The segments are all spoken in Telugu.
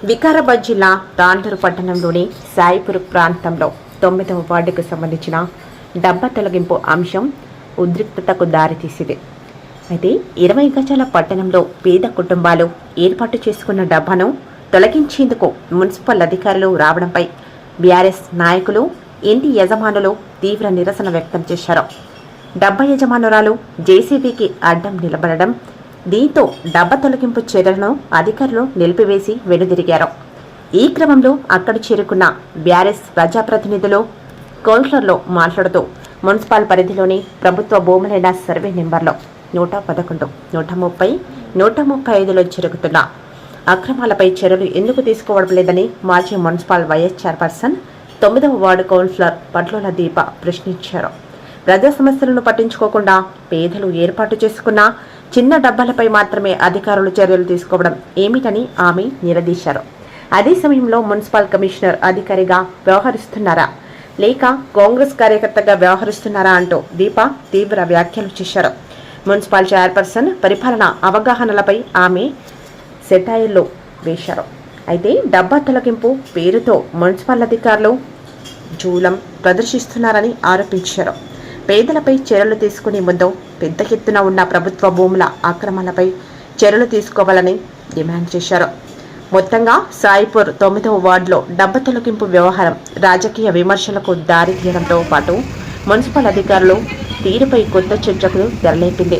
వికారాబాద్ జిల్లా తాండూరు పట్టణంలోని సాయిపూర్ ప్రాంతంలో 9వ వార్డుకు సంబంధించిన డబ్బా తొలగింపు అంశం ఉద్రిక్తతకు దారితీసింది. అయితే 20 గజాల పట్టణంలో పేద కుటుంబాలు ఏర్పాటు చేసుకున్న డబ్బాను తొలగించేందుకు మున్సిపల్ అధికారులు రావడంపై బీఆర్ఎస్ నాయకులు, ఇంటి యజమానులు తీవ్ర నిరసన వ్యక్తం చేశారు. డబ్బా యజమానురాలు జేసీబీకి అడ్డం నిలబడడం, దీంతో డబ్బా తొలగింపు చర్యలను అధికారులు నిలిపివేసి వెనుదిరిగారు. ఈ క్రమంలో అక్కడ చేరుకున్న బీఆర్ఎస్ ప్రజాప్రతినిధులు కౌన్సిలర్లు మాట్లాడుతూ మున్సిపల్ పరిధిలోని ప్రభుత్వ భూములైన సర్వే నెంబర్లో 111, 130, 135లో జరుగుతున్న అక్రమాలపై చర్యలు ఎందుకు తీసుకోవడం లేదని మాజీ మున్సిపల్ వైఎస్ చైర్పర్సన్ 9వ వార్డు కౌన్సిలర్ పట్లోల దీప ప్రశ్నించారు. ప్రజా సమస్యలను పట్టించుకోకుండా పేదలు ఏర్పాటు చేసుకున్న చిన్న డబ్బాలపై మాత్రమే అధికారులు చర్యలు తీసుకోవడం ఏమిటని ఆమె నిలదీశారు. అదే సమయంలో మున్సిపల్ కమిషనర్ అధికారిగా వ్యవహరిస్తున్నారా లేక కాంగ్రెస్ కార్యకర్తగా వ్యవహరిస్తున్నారా అంటూ దీప తీవ్ర వ్యాఖ్యలు చేశారు. మున్సిపల్ చైర్పర్సన్ పరిపాలన అవగాహనలపై ఆమె సెటైర్లు వేశారు. అయితే డబ్బా తొలగింపు పేరుతో మున్సిపల్ అధికారులు జూలం ప్రదర్శిస్తున్నారని ఆరోపించారు. పేదలపై చర్యలు తీసుకునే ముందు పెద్ద ఎత్తున ఉన్న ప్రభుత్వ భూముల ఆక్రమణలపై చర్యలు తీసుకోవాలని డిమాండ్ చేశారు. మొత్తంగా సాయిపూర్ 9వ వార్డులో డబ్బా తొలగింపు వ్యవహారం రాజకీయ విమర్శలకు దారి తీయడంతో పాటు మున్సిపల్ అధికారులు తీరుపై కొత్త చర్చకు తెరలేపింది.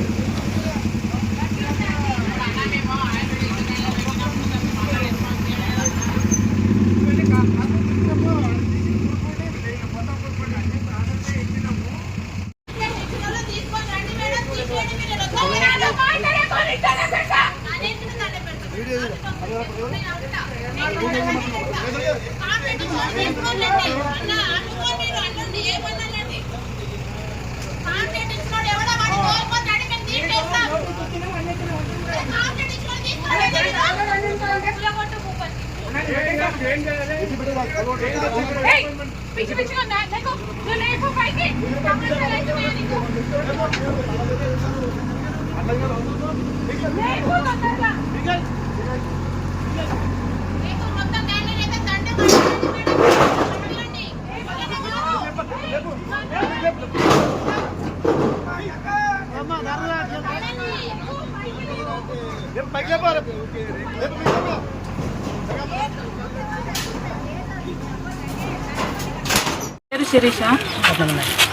Sirisha,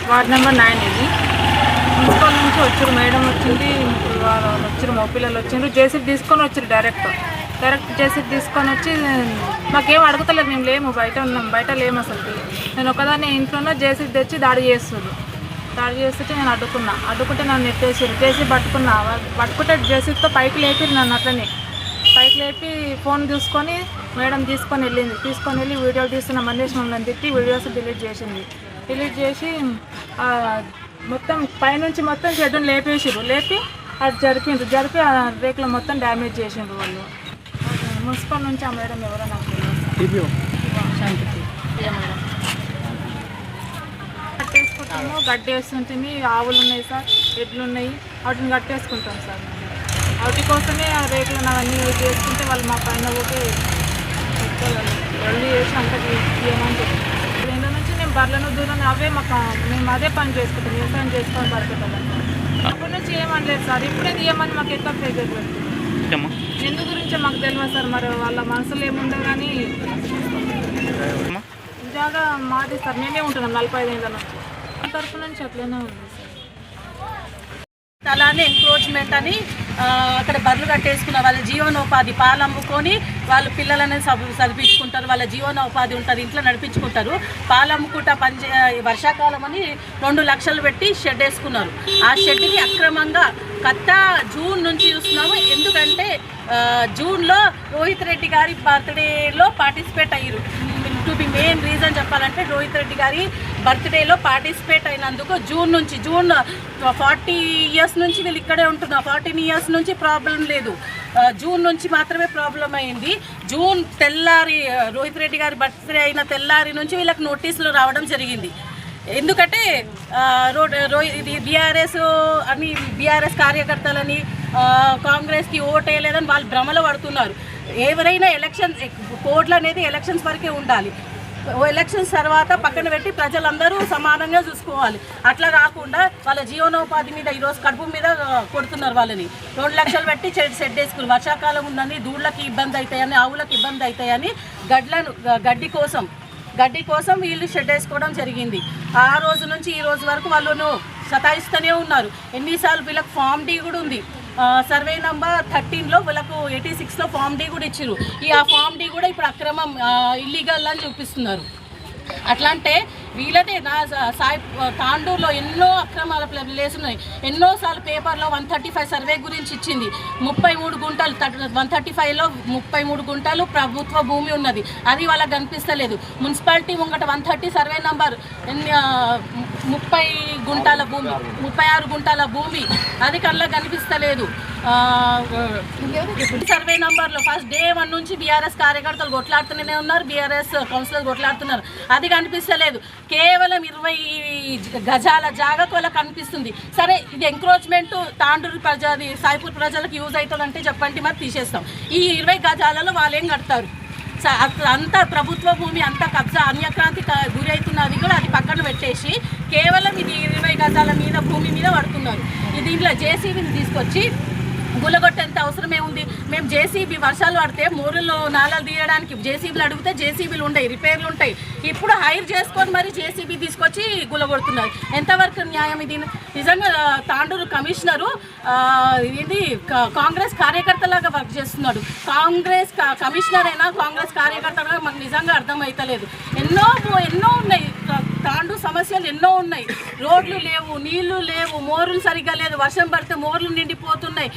ward number 9. ఇది మున్సిపల్ నుంచి వచ్చారు, మేడం వచ్చింది, వచ్చారు, మా పిల్లలు వచ్చిండ్రు, జేసీబీ తీసుకొని వచ్చారు. డైరెక్ట్ జేసీబీ తీసుకొని వచ్చి మాకేం అడుగుతలేదు, మేము లేము, బయట ఉన్నాం, బయట లేము. అసలు నేను ఒకదాన్ని ఇంట్లోనే జేసీబీ తెచ్చి దాడి చేస్తుంటే నేను అడ్డుకుంటే నన్ను నెట్టేసారు. జేసీబీ పట్టుకుంటే జేసీబీతో పైకి లేపి నన్ను అట్లనే పైకి లేపి ఫోన్ తీసుకొని మేడం తీసుకొని వెళ్ళి వీడియోలు తీస్తున్న మనిషి మమ్మల్ని తిట్టి వీడియోస్ డిలీట్ చేసి మొత్తం పైనుంచి మొత్తం షెడ్యూల్ లేపి అది జరిపి ఆ రేకులు మొత్తం డ్యామేజ్ చేసిండ్రు వాళ్ళు. మున్సిపల్ నుంచి ఆ మేడం ఎవరో నాకు తెలియదు. మేడం కట్టేసుకుంటాము, గడ్డి వేస్తుంటుంది, ఆవులు ఉన్నాయి సార్, ఎడ్లు ఉన్నాయి, వాటిని కట్టేసుకుంటాం సార్. వాటి కోసమే ఆ రేకులను అవన్నీ చేసుకుంటే వాళ్ళు మా పైన పోతే వెళ్ళి చేసి అంత తీయమని చెప్తాం. 2 నుంచి నేను బర్లను దూరం అవే మేము అదే పని చేసుకుంటాం, వ్యవసాయం చేసుకొని బతుకుతాం. అప్పటి నుంచి ఏమనలేదు సార్, ఇప్పుడే తీయమని మాకు ఎక్కువ ప్రెజర్ పెడుతుంది. ఎందు గురించో మాకు తెలియదు సార్, మరి వాళ్ళ మనసులో ఏముందో కానీ జాగా మాది సార్, మేమే ఉంటున్నాం 45 ఏళ్ళ నుంచి. తరఫు నుంచి అట్లనే ఉంది సార్. అలానే ఎంక్రోచ్మెంట్ అని అక్కడ బర్రెలు కట్టేసుకున్న వాళ్ళ జీవనోపాధి, పాలు అమ్ముకొని వాళ్ళు పిల్లలని చదివించుకుంటారు, వాళ్ళ జీవనోపాధి ఉంటుంది, ఇంట్లో నడిపించుకుంటారు. పాలు అమ్ముకుంటా వర్షాకాలం అని 2 లక్షలు పెట్టి షెడ్ వేసుకున్నారు. ఆ షెడ్ని అక్రమంగా జూన్ నుంచి చూస్తున్నాము. ఎందుకంటే జూన్లో రోహిత్ రెడ్డి గారి బర్త్డేలో పార్టిసిపేట్ అయ్యారు. టు బి మెయిన్ రీజన్ చెప్పాలంటే రోహిత్ రెడ్డి గారి బర్త్డేలో పార్టిసిపేట్ అయినందుకు జూన్ 40 ఇయర్స్ నుంచి వీళ్ళు ఇక్కడే ఉంటున్నారు. 14 ఇయర్స్ నుంచి ప్రాబ్లం లేదు, జూన్ నుంచి మాత్రమే ప్రాబ్లం అయింది. జూన్ తెల్లారి రోహిత్ రెడ్డి గారి బర్త్డే అయిన తెల్లారి నుంచి వీళ్ళకి నోటీసులు రావడం జరిగింది. ఎందుకంటే ఇది బీఆర్ఎస్ కార్యకర్తలని కాంగ్రెస్కి ఓటేయలేదని వాళ్ళు భ్రమలో పడుతున్నారు. ఎవరైనా ఎలక్షన్ కోడ్లు అనేది ఎలక్షన్స్ వరకే ఉండాలి. ఎలక్షన్స్ తర్వాత పక్కన పెట్టి ప్రజలందరూ సమానంగా చూసుకోవాలి. అట్లా కాకుండా వాళ్ళ జీవనోపాధి మీద ఈరోజు కడుపు మీద కొడుతున్నారు. వాళ్ళని 2 లక్షలు పెట్టి షెడ్ వేసుకుని వర్షాకాలం ఉందని దూళ్ళకి ఇబ్బంది అవుతాయని, ఆవులకు ఇబ్బంది అవుతాయని గడ్డి కోసం వీళ్ళు షెడ్ వేసుకోవడం జరిగింది. ఆ రోజు నుంచి ఈ రోజు వరకు వాళ్ళను సతాయిస్తూనే ఉన్నారు. ఎన్నిసార్లు వీళ్ళకి ఫామ్ డి కూడా ఉంది. సర్వే నంబర్ 13లో వీళ్ళకు 86లో ఫామ్ డి కూడా ఇచ్చారు. ఆ ఫామ్ డి కూడా ఇప్పుడు అక్రమం ఇల్లీగల్ అని చూపిస్తున్నారు. అట్లా అంటే వీళ్ళదే తాండూరులో ఎన్నో అక్రమాల ప్లేస్ ఉన్నాయి. ఎన్నోసార్లు పేపర్లో 135 సర్వే గురించి ఇచ్చింది. 33 గుంటలు 135లో 33 గుంటలు ప్రభుత్వ భూమి ఉన్నది. అది వాళ్ళకి కనిపిస్తలేదు. మున్సిపాలిటీ ముంగట 130 సర్వే నంబర్ 30 గుంటల భూమి, 36 గుంటల భూమి, అది కళ్ళకి కనిపిస్తలేదు. సర్వే నంబర్లో ఫస్ట్ డే 1 నుంచి బీఆర్ఎస్ కార్యకర్తలు కొట్లాడుతూనే ఉన్నారు, బీఆర్ఎస్ కౌన్సిలర్ కొట్లాడుతున్నారు. అది కనిపిస్తలేదు. కేవలం 20 గజాల జాగాకు వాళ్ళకి కనిపిస్తుంది. సరే, ఇది ఎంక్రోచ్మెంట్ తాండూరు సాయిపూర్ ప్రజలకు యూజ్ అవుతుందంటే చెప్పండి, మరి తీసేస్తాం. ఈ 20 గజాలలో వాళ్ళు ఏం కడతారు? అంతా ప్రభుత్వ భూమి, అంతా కబ్జా అన్యక్రాంతి గురి అవుతున్నది కూడా అది పక్కన పెట్టేసి కేవలం ఇది 20 గజాల మీద భూమి మీద పడుతున్నారు. దీంట్లో జేసీబీని తీసుకొచ్చి గులగొట్టేంత అవసరమే ఉంది. మేము జేసీబీ వర్షాలు పడితే మోరుల్లో నాలాలు తీయడానికి జేసీబీలు అడిగితే జేసీబీలు ఉంటాయి, రిపేర్లు ఉంటాయి. ఇప్పుడు హైర్ చేసుకొని మరి జేసీబీ తీసుకొచ్చి గులగొడుతున్నారు. ఎంతవరకు న్యాయం ఇది? నిజంగా తాండూరు కమిషనరు ఇది కాంగ్రెస్ కార్యకర్తలాగా వర్క్ చేస్తున్నాడు. కాంగ్రెస్ కమిషనర్ అయినా కాంగ్రెస్ కార్యకర్తగా మాకు నిజంగా అర్థమవుతలేదు. ఎన్నో ఉన్నాయి తాండూరు సమస్యలు, ఎన్నో ఉన్నాయి. రోడ్లు లేవు, నీళ్లు లేవు, మోర్లు సరిగ్గా లేదు, వర్షం పడితే మోర్లు నిండిపోతున్నాయి.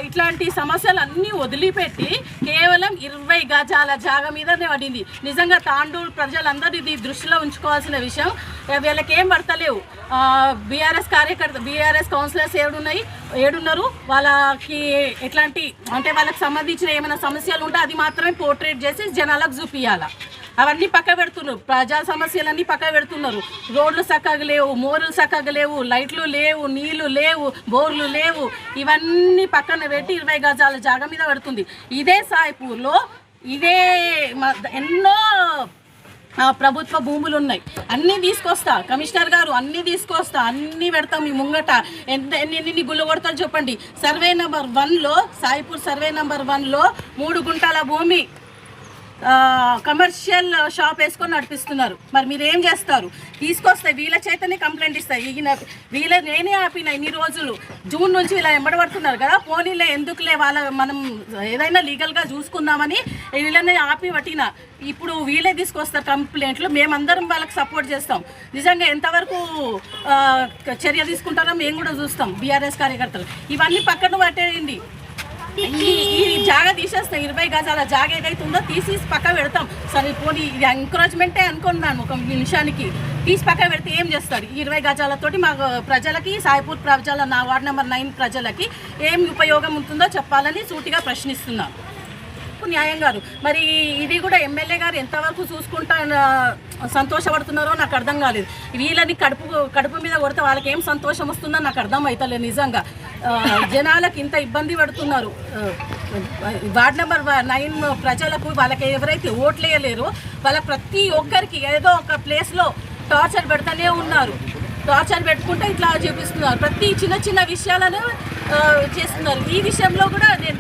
ఇట్లాంటి సమస్యలు అన్నీ వదిలిపెట్టి కేవలం 20 గజాల జాగా మీదనే పడింది. నిజంగా తాండూరు ప్రజలందరూ ఇది దృష్టిలో ఉంచుకోవాల్సిన విషయం. వీళ్ళకి ఏం పడతలేవు. బీఆర్ఎస్ కౌన్సిలర్స్ ఏడున్నారు, వాళ్ళకి ఎట్లాంటి అంటే వాళ్ళకి సంబంధించిన ఏమైనా సమస్యలు ఉంటే అది మాత్రమే పోర్ట్రేట్ చేసి జనాలకు చూపించాలి. అవన్నీ పక్క పెడుతున్నారు. ప్రజా సమస్యలన్నీ పక్క పెడుతున్నారు. రోడ్లు చక్కగా లేవు, మోర్లు చక్కగా లేవు, లైట్లు లేవు, నీళ్లు లేవు, బోర్లు లేవు. ఇవన్నీ పక్కన పెట్టి 20 గజాల జాగా మీద పెడుతుంది. ఇదే సాయిపూర్లో ఇదే ఎన్నో ప్రభుత్వ భూములు ఉన్నాయి. అన్నీ తీసుకొస్తా, కమిషనర్ గారు అన్నీ తీసుకొస్తా, అన్నీ పెడతాం మీ ముంగట. ఎన్ని గుళ్ళు కొడతారు చెప్పండి. సర్వే నెంబర్ 1లో సాయిపూర్ సర్వే నెంబర్ 1లో 3 గుంటల భూమి కమర్షియల్ షాప్ వేసుకొని నడిపిస్తున్నారు. మరి మీరు ఏం చేస్తారు? తీసుకొస్తాయి, వీళ్ళ చేతనే కంప్లైంట్ ఇస్తాయి. నేనే ఆపిన ఇన్ని రోజులు, జూన్ నుంచి ఇలా ఎంబడబడుతున్నారు కదా, పోనీలే ఎందుకులే మనం ఏదైనా లీగల్గా చూసుకుందామని వీళ్ళనే ఆపి పట్టిన. ఇప్పుడు వీళ్ళే తీసుకొస్తారు కంప్లైంట్లు. మేమందరం వాళ్ళకి సపోర్ట్ చేస్తాం. నిజంగా ఎంతవరకు చర్య తీసుకుంటారో మేము కూడా చూస్తాం. బీఆర్ఎస్ కార్యకర్తలు ఇవన్నీ పక్కన పట్టేయండి. ఈ జాగా తీసేస్తాం. 20 గజాల జాగా ఏదైతే ఉందో తీసి పక్క పెడతాం. సరే, పోనీ ఇది ఎంకరేజ్మెంటే అనుకున్నాను ఒక నిమిషానికి. తీసి పక్క పెడితే ఏం చేస్తారు? 20 గజాలతోటి మా ప్రజలకి, సాయిపూర్ ప్రజల నా వార్డ్ నెంబర్ 9 ప్రజలకి ఏం ఉపయోగం ఉంటుందో చెప్పాలని సూటిగా ప్రశ్నిస్తున్నాను. న్యాయం గారు, మరి ఇది కూడా ఎమ్మెల్యే గారు ఎంతవరకు చూసుకుంటా సంతోషపడుతున్నారో నాకు అర్థం కాలేదు. వీళ్ళని కడుపు మీద కొడితే వాళ్ళకి ఏం సంతోషం వస్తుందో నాకు అర్థం అవుతలేదు. నిజంగా జనాలకు ఇంత ఇబ్బంది పడుతున్నారు. వార్డ్ నెంబర్ 9 ప్రజలకు, వాళ్ళకి ఎవరైతే ఓట్లు వేయలేరో వాళ్ళ ప్రతి ఒక్కరికి ఏదో ఒక ప్లేస్లో టార్చర్ పెడుతూనే ఉన్నారు. టార్చర్ పెట్టుకుంటే ఇట్లా చూపిస్తున్నారు. ప్రతి చిన్న విషయాలను చేస్తున్నారు. ఈ విషయంలో కూడా నేను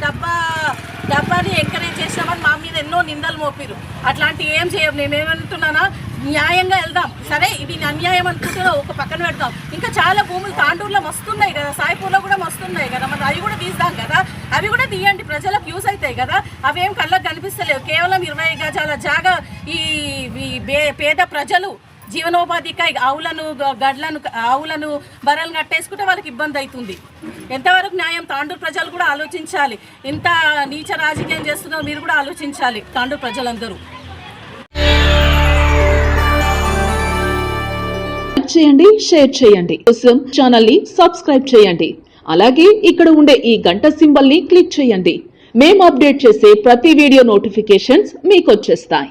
డబ్బాని ఎంకరేజ్ చేసామని మా మీద ఎన్నో నిందలు మోపిరు. అట్లాంటి ఏం చేయం. నేనేమంటున్నానా, న్యాయంగా వెళ్దాం. సరే, ఇది అన్యాయం అనుకుంటే ఒక పక్కన పెడతాం. ఇంకా చాలా భూములు తాండూరులో వస్తున్నాయి కదా, సాయిపూర్లో కూడా వస్తున్నాయి కదా, మరి అవి కూడా తీద్దాం కదా. అవి కూడా తీయండి, ప్రజలకు యూజ్ అవుతాయి కదా. అవేం కళ్ళకు కనిపిస్తలేవు. కేవలం 20 గజాల జాగా ఈ పేద ప్రజలు జీవనోపాధికై ఆవులను బర్రెలను కట్టేసుకుంటే వాళ్ళకి ఇబ్బంది అవుతుంది. ఎంతవరకు న్యాయం? తాండూరు ప్రజలు కూడా ఆలోచించాలి. ఇంత నీచ రాజకీయం చేస్తున్నారో మీరు కూడా ఆలోచించాలి తాండూరు ప్రజలందరూ. చేయండి, షేర్ చేయండి. కోసం ఛానల్ ని సబ్స్క్రైబ్ చేయండి. అలాగే ఇక్కడ ఉండే ఈ గంట సింబల్ ని క్లిక్ చేయండి. మేము అప్డేట్ చేసే ప్రతి వీడియో నోటిఫికేషన్స్ మీకు వచ్చేస్తాయి.